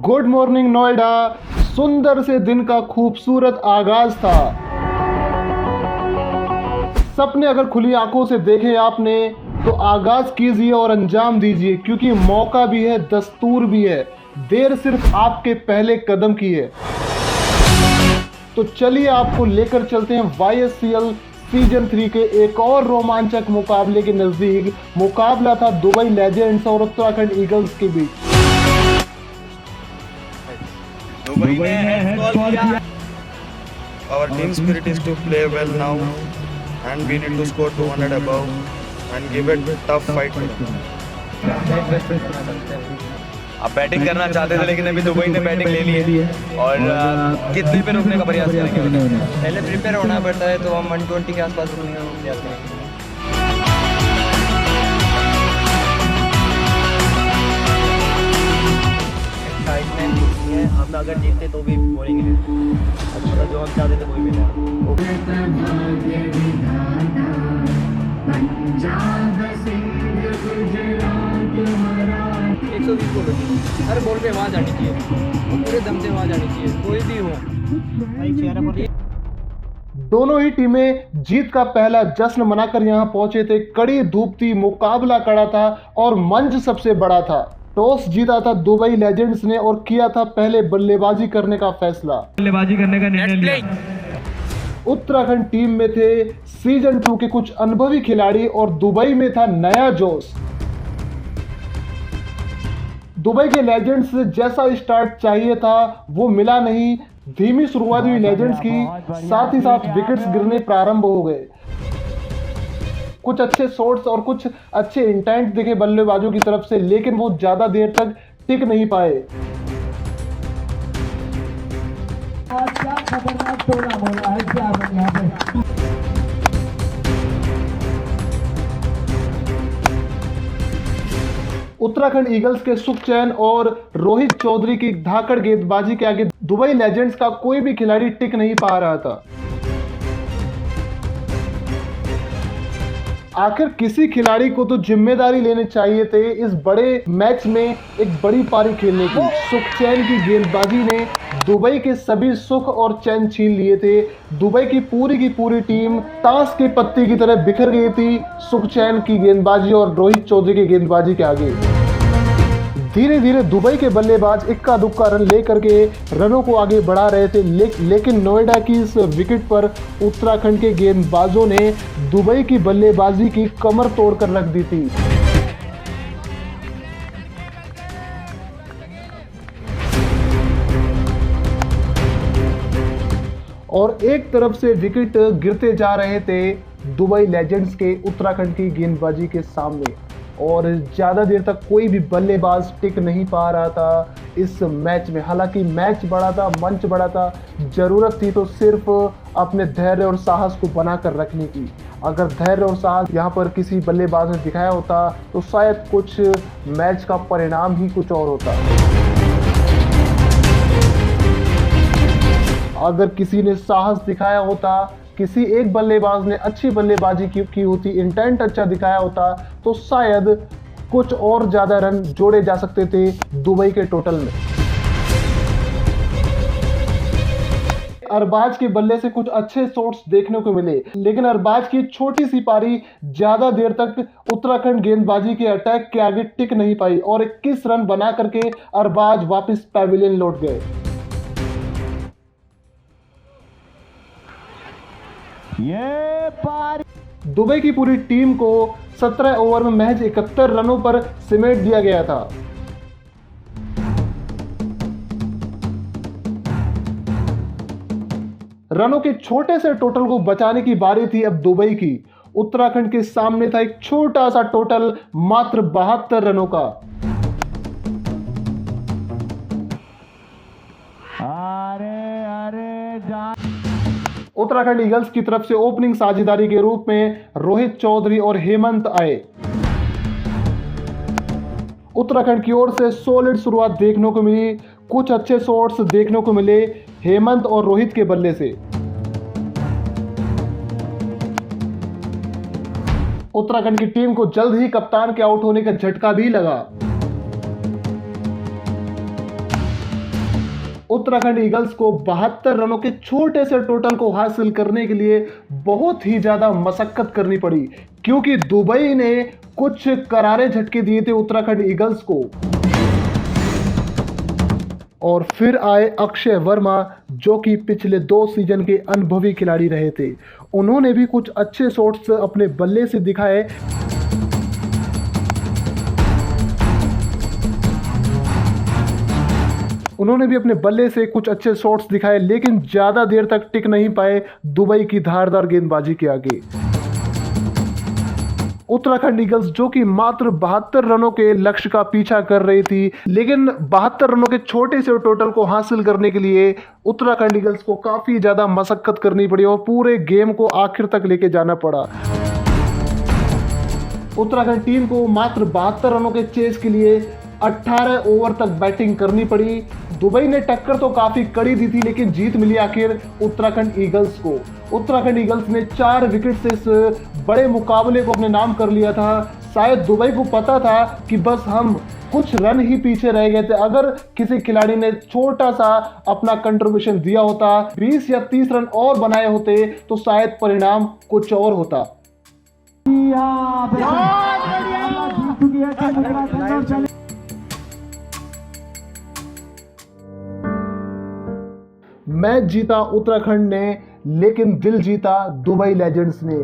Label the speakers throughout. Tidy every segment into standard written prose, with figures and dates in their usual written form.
Speaker 1: Good morning Noida. सुंदर से दिन का खूबसूरत आगाज था। सपने अगर खुली आंखों से देखे आपने तो आगाज कीजिए और अंजाम दीजिए, क्योंकि मौका भी है, दस्तूर भी है। देर सिर्फ आपके पहले कदम की है। तो चलिए आपको लेकर चलते हैं YSCL सीजन 3 के एक और रोमांचक मुकाबले के नजदीक। मुकाबला था दुबई लेजेंड्स और उत्तराखंड ईगल्स के बीच।
Speaker 2: दुबई ने हेड कॉल किया। Our team spirit is to play well now and we need to score 200 above and give it tough fight to them.
Speaker 3: अब बैटिंग करना चाहते थे लेकिन अभी दुबई ने बैटिंग ले ली है और कितने पे रुकने का प्रयास करेंगे?
Speaker 4: पहले प्रिपेयर होना पड़ता है, तो हम 120 के आसपास रुकने का प्रयास करेंगे। एक्साइटमेंट है, हम अगर जीतते तो भी बोलेंगे अच्छा, जो हम चाहते थे वही मिला। 120 बॉल हर बॉल पे आवाज़ आनी चाहिए, पूरे दम से आवाज़ आनी चाहिए, कोई भी हो।
Speaker 1: दोनों ही टीमें जीत का पहला जश्न मनाकर यहां पहुंचे थे। कड़ी धूप थी, मुकाबला कड़ा था और मंच सबसे बड़ा था। टॉस जीता था दुबई लेजेंड्स ने और किया था पहले बल्लेबाजी करने का फैसला।
Speaker 5: बल्लेबाजी करने का निर्णय लिया।
Speaker 1: उत्तराखंड टीम में थे सीजन 2 के कुछ अनुभवी खिलाड़ी और दुबई में था नया जोश। दुबई के लेजेंड्स से जैसा स्टार्ट चाहिए था वो मिला नहीं। धीमी शुरुआत हुई लेजेंड्स की, साथ ही साथ विकेट्स गिरने प्रारंभ हो गए। कुछ अच्छे शॉट्स और कुछ अच्छे इंटेंट दिखे बल्लेबाजों की तरफ से, लेकिन वो ज्यादा देर तक टिक नहीं पाए। उत्तराखंड ईगल्स के सुखचैन और रोहित चौधरी की धाकड़ गेंदबाजी के आगे दुबई लेजेंड्स का कोई भी खिलाड़ी टिक नहीं पा रहा था। आखिर किसी खिलाड़ी को तो जिम्मेदारी लेनी चाहिए थे इस बड़े मैच में एक बड़ी पारी खेलने की। सुखचैन की गेंदबाजी ने दुबई के सभी सुख और चैन छीन लिए थे। दुबई की पूरी टीम ताश के पत्ते की तरह बिखर गई थी सुखचैन की गेंदबाजी और रोहित चौधरी की गेंदबाजी के आगे। धीरे धीरे दुबई के बल्लेबाज इक्का दुक्का रन लेकर के रनों को आगे बढ़ा रहे थे, लेकिन नोएडा की इस विकेट पर उत्तराखंड के गेंदबाजों ने दुबई की बल्लेबाजी की कमर तोड़कर रख दी थी। और एक तरफ से विकेट गिरते जा रहे थे दुबई लेजेंड्स के उत्तराखंड की गेंदबाजी के सामने, और ज़्यादा देर तक कोई भी बल्लेबाज टिक नहीं पा रहा था इस मैच में। हालांकि मैच बड़ा था, मंच बड़ा था, ज़रूरत थी तो सिर्फ अपने धैर्य और साहस को बनाकर रखने की। अगर धैर्य और साहस यहाँ पर किसी बल्लेबाज ने दिखाया होता तो शायद कुछ मैच का परिणाम ही कुछ और होता। अगर किसी ने साहस दिखाया होता, किसी एक बल्लेबाज ने अच्छी बल्लेबाजी की होती, इंटेंट अच्छा दिखाया होता, तो शायद कुछ और ज्यादा रन जोड़े जा सकते थे दुबई के टोटल में। अरबाज के बल्ले से कुछ अच्छे शॉट्स देखने को मिले, लेकिन अरबाज की छोटी सी पारी ज्यादा देर तक उत्तराखंड गेंदबाजी के अटैक के आगे टिक नहीं पाई और 21 रन बना करके अरबाज वापस पैविलियन लौट गए। दुबई की पूरी टीम को 17 ओवर में महज 71 रनों पर सिमेट दिया गया था। रनों के छोटे से टोटल को बचाने की बारी थी अब दुबई की। उत्तराखंड के सामने था एक छोटा सा टोटल, मात्र 72 रनों का। उत्तराखंड ईगल्स की तरफ से ओपनिंग साझेदारी के रूप में रोहित चौधरी और हेमंत आए। उत्तराखंड की ओर से सॉलिड शुरुआत देखने को मिली, कुछ अच्छे शॉट्स देखने को मिले हेमंत और रोहित के बल्ले से। उत्तराखंड की टीम को जल्द ही कप्तान के आउट होने का झटका भी लगा। उत्तराखंड ईगल्स को 72 रनों के छोटे से टोटल को हासिल करने के लिए बहुत ही ज्यादा मशक्कत करनी पड़ी, क्योंकि दुबई ने कुछ करारे झटके दिए थे उत्तराखंड ईगल्स को। और फिर आए अक्षय वर्मा, जो कि पिछले 2 सीजन के अनुभवी खिलाड़ी रहे थे। उन्होंने भी कुछ अच्छे शॉट्स अपने बल्ले से दिखाए। उन्होंने भी अपने बल्ले से कुछ अच्छे शॉट्स दिखाए, लेकिन ज्यादा देर तक टिक नहीं पाए दुबई की धारदार गेंदबाजी के आगे। उत्तराखंड ईगल्स जो कि मात्र 72 रनों के लक्ष्य का पीछा कर रही थी, लेकिन 72 रनों के छोटे से टोटल को हासिल करने के लिए उत्तराखंड ईगल्स को काफी ज्यादा मशक्कत करनी पड़ी और पूरे गेम को आखिर तक लेके जाना पड़ा। उत्तराखंड टीम को मात्र 72 रनों के चेस के लिए 18 ओवर तक बैटिंग करनी पड़ी। दुबई ने टक्कर तो काफी कड़ी दी थी, लेकिन जीत मिली आखिर उत्तराखंड ईगल्स को। उत्तराखंड ईगल्स ने 4 विकेट से इस बड़े मुकाबले को अपने नाम कर लिया था। शायद दुबई को पता था कि बस हम कुछ रन ही पीछे रह गए थे। अगर किसी खिलाड़ी ने छोटा सा अपना कंट्रीब्यूशन दिया होता, 20 या 30 रन और बनाए होते, तो शायद परिणाम कुछ और होता। मैच जीता उत्तराखंड ने, लेकिन दिल जीता दुबई लेजेंड्स ने।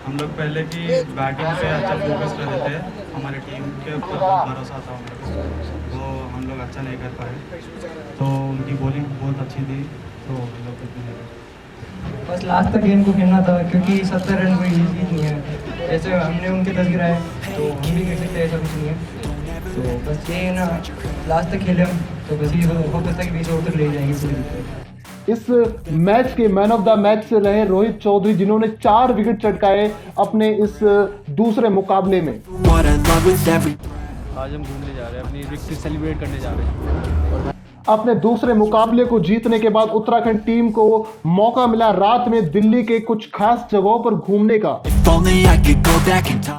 Speaker 2: हम लोग पहले की बैटिंग से अच्छा फोकस कर रहे थे, हमारी टीम के ऊपर बहुत भरोसा था हम लोग, तो हम लोग अच्छा नहीं कर पाए। तो उनकी बॉलिंग बहुत अच्छी थी, तो हम लोग
Speaker 4: बस लास्ट तक गेम को खेलना था, क्योंकि 70 रन कोई जीत नहीं है। जैसे हमने उनके 10 गिराए तो हम भी खेल सकते, ऐसा कुछ नहीं है। तो बस ये ना, लास्ट तक खेले हम, तो बस ये फोकस था कि 20 ओवर तक ले जाएंगे पूरी।
Speaker 1: इस मैच के मैन ऑफ द मैच से रहे रोहित चौधरी, जिन्होंने 4 विकेट चटकाए अपने इस दूसरे मुकाबले में।
Speaker 3: आज हम घूमने जा रहे हैं, अपनी विक्ट्री सेलिब्रेट करने जा रहे हैं।
Speaker 1: अपने दूसरे मुकाबले को जीतने के बाद उत्तराखंड टीम को मौका मिला रात में दिल्ली के कुछ खास जगहों पर घूमने का।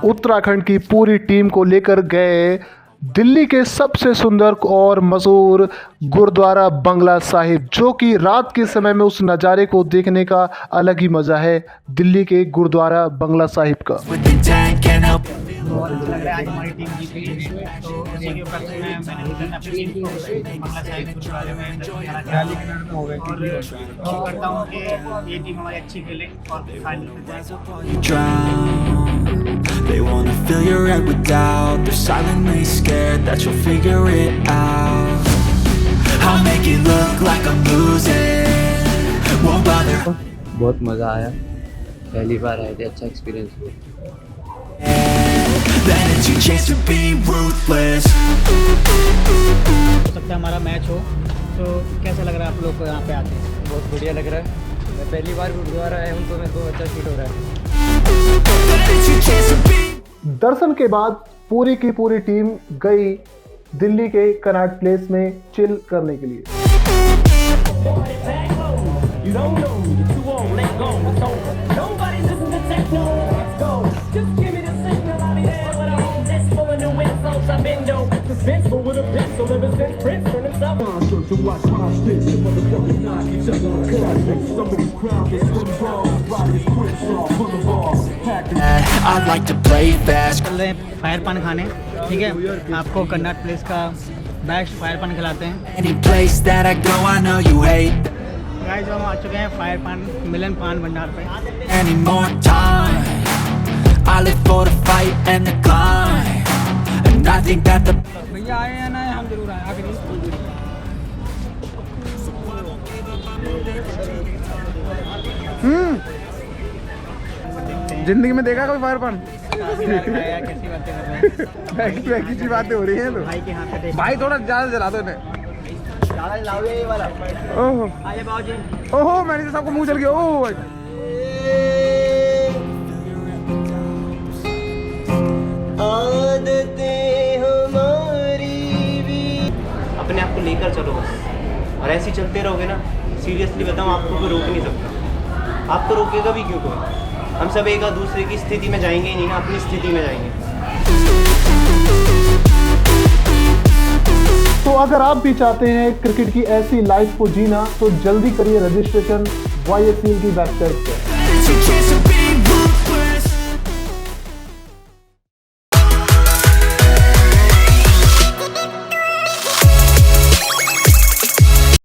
Speaker 1: उत्तराखंड की पूरी टीम को लेकर गए दिल्ली के सबसे सुंदर और मशहूर गुरुद्वारा बंगला साहिब, जो कि रात के समय में उस नज़ारे को देखने का अलग ही मज़ा है। दिल्ली के गुरुद्वारा बंगला साहिब का
Speaker 6: बहुत अच्छा लग रहा है। आज हमारी टीम जीत गई है, तो उसी के ऊपर से मैंने अपनी टीम को बंगला साहिब के बारे में बताना चाहता हूँ और उम्मीद करता हूँ कि ये टीम हमारी अच्छी खेले और फाइनल में जाए।
Speaker 7: They wanna fill your head with doubt. They're silently scared that you'll figure it out. I'll make it look like I'm losing. Won't bother.
Speaker 8: बहुत मज़ा आया, पहली बार आए थे, अच्छा एक्सपीरियंस हुआ।
Speaker 7: Then it's your chance to be ruthless.
Speaker 6: हो सकता है हमारा मैच हो, तो कैसा लग रहा है आप लोग को यहाँ पे आते हैं?
Speaker 8: बहुत बढ़िया लग रहा है। मैं पहली बार गुरुद्वारा आया हूँ, तो मेरे को अच्छा फील हो रहा है।
Speaker 1: दर्शन के बाद पूरी की पूरी टीम गई दिल्ली के कनॉट प्लेस में चिल करने के लिए।
Speaker 7: I'd like to play fast.
Speaker 6: चल रहे हैं फायर पान खाने, ठीक है? आपको कन्नाट प्लेस का बेस्ट फायर पान खिलाते हैं।
Speaker 7: Any place that I go, I know you hate.
Speaker 6: Guys हम आ चुके हैं फायर पान मिलन पान भंडार पे।
Speaker 7: Any more time? I live for the fight and the climb, and I think that the
Speaker 6: भैया आए हैं ना, हम जरूर आए आखिरी।
Speaker 9: जिंदगी में देखा कोई फायर पान?
Speaker 6: कैसी बातें कर रहे हैं?
Speaker 9: की बातें हो रही हैं तो
Speaker 6: भाई के हाथ पे
Speaker 9: भाई थोड़ा ज्यादा जला दो इन्हें।
Speaker 6: ज्यादा लाओगे ये वाला।
Speaker 9: ओहो
Speaker 6: आइए बाबूजी।
Speaker 9: ओहो, मैंने तो सबको मुंह चल गया। ओहो भाई,
Speaker 10: अपने आप को लेकर चलो बस, और ऐसे ही चलते रहोगे ना, सीरियसली बताऊं आपको कोई रोक नहीं सकता। आपको रोकेगा भी क्यों कोई? हम सब एक दूसरे की स्थिति में जाएंगे ही नहीं ना, अपनी स्थिति में जाएंगे।
Speaker 1: आप भी चाहते हैं क्रिकेट की ऐसी लाइफ को जीना तो जल्दी करिए रजिस्ट्रेशन YSL की वेबसाइट पे।